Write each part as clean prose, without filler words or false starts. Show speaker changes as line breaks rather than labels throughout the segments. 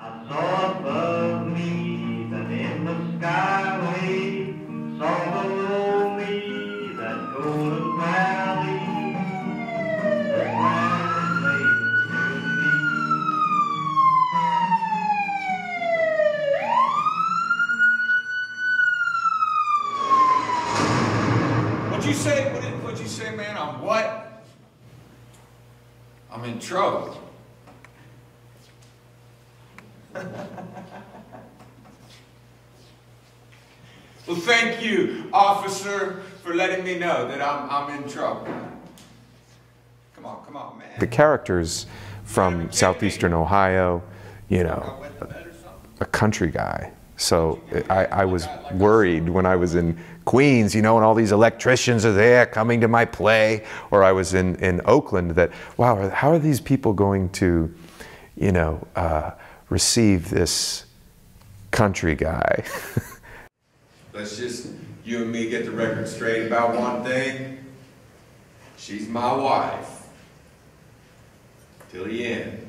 I saw above me that in the skyway, saw below me that golden valley, the planet lay to me.
What'd you say? What'd you say, man? I'm what? I'm in trouble. Well, thank you, officer, for letting me know that I'm in trouble. Come on, man.
The characters from southeastern Ohio, you know, a country guy. So I was worried when I was in Queens, you know, and all these electricians are there coming to my play, or I was in Oakland, that, wow, how are these people going to, you know, receive this country guy?
Let's just, you and me, get the record straight about one thing. She's my wife. Till the end.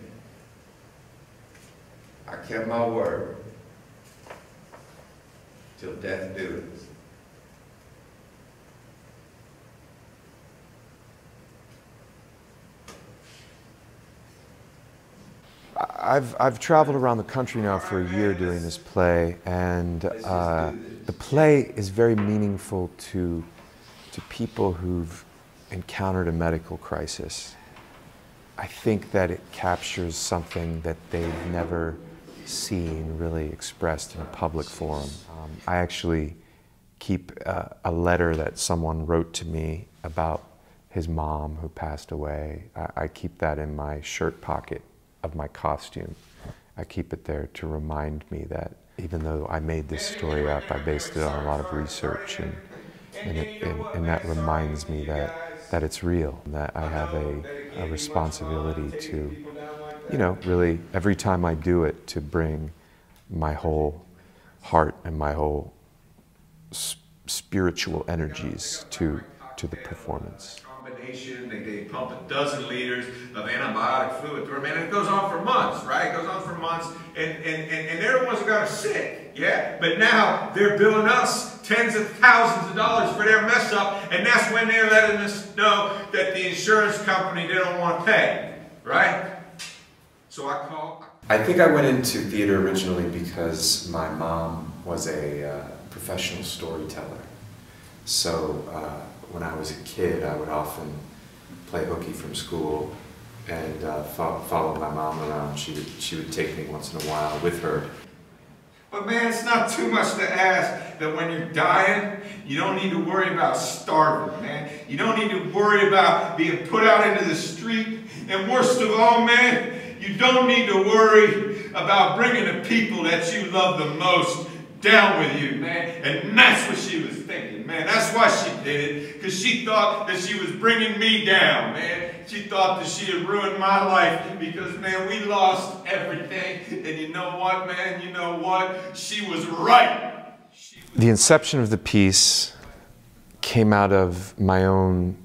I kept my word. Till death do us.
I've traveled around the country now for a year doing this play, and the play is very meaningful to people who've encountered a medical crisis. I think that it captures something that they've never seen really expressed in a public forum. I actually keep a letter that someone wrote to me about his mom who passed away. I keep that in my shirt pocket of my costume. I keep it there to remind me that even though I made this story up, I based it on a lot of research, and that reminds me that it's real, and that I have a responsibility to, you know, really every time I do it, to bring my whole heart and my whole spiritual energies to the performance.
They pump a dozen liters of antibiotic fluid through them, and it goes on for months, right? It goes on for months, and they're the ones who got us sick, yeah? But now they're billing us tens of thousands of dollars for their mess up, and that's when they're letting us know that the insurance company, they don't want to pay, right? So I called.
I think I went into theater originally because my mom was a professional storyteller. So when I was a kid, I would often play hooky from school and follow my mom around. She would take me once in a while with her.
But man, it's not too much to ask that when you're dying, you don't need to worry about starving, man. You don't need to worry about being put out into the street. And worst of all, man, you don't need to worry about bringing the people that you love the most down with you, man. And that's what she was thinking, man. That's why she did it, because she thought that she was bringing me down, man. She thought that she had ruined my life because, man, we lost everything. And you know what, man? You know what? She was right.
The inception of the piece came out of my own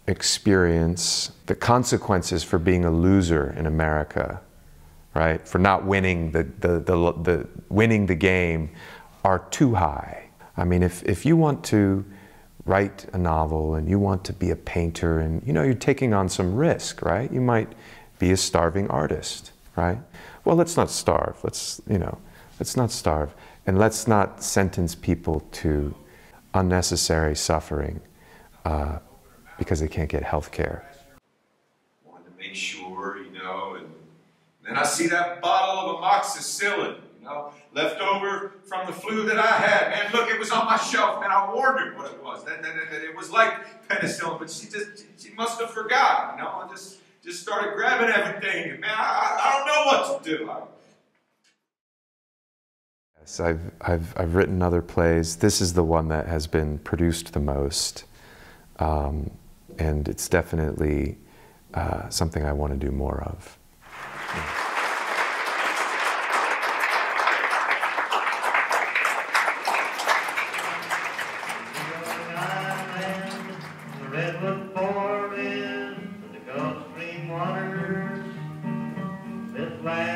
experience, the consequences for being a loser in America, right? For not winning winning the game are too high. I mean, if you want to write a novel and you want to be a painter, and you know, you're taking on some risk, right? You might be a starving artist, right? Well, let's not starve. Let's not starve, and let's not sentence people to unnecessary suffering because they can't get health care.
Wanted to make sure, you know, and then I see that bottle of amoxicillin, you know, left over from the flu that I had. Man, look, it was on my shelf, man. I warned her what it was. That it was like penicillin, but she must have forgot, you know. I just started grabbing everything, and man, I don't know what to do.
Yes, I've written other plays. This is the one that has been produced the most, and it's definitely something I want to do more of. Yeah.
Redwood forest, the Gulf Stream waters, this land.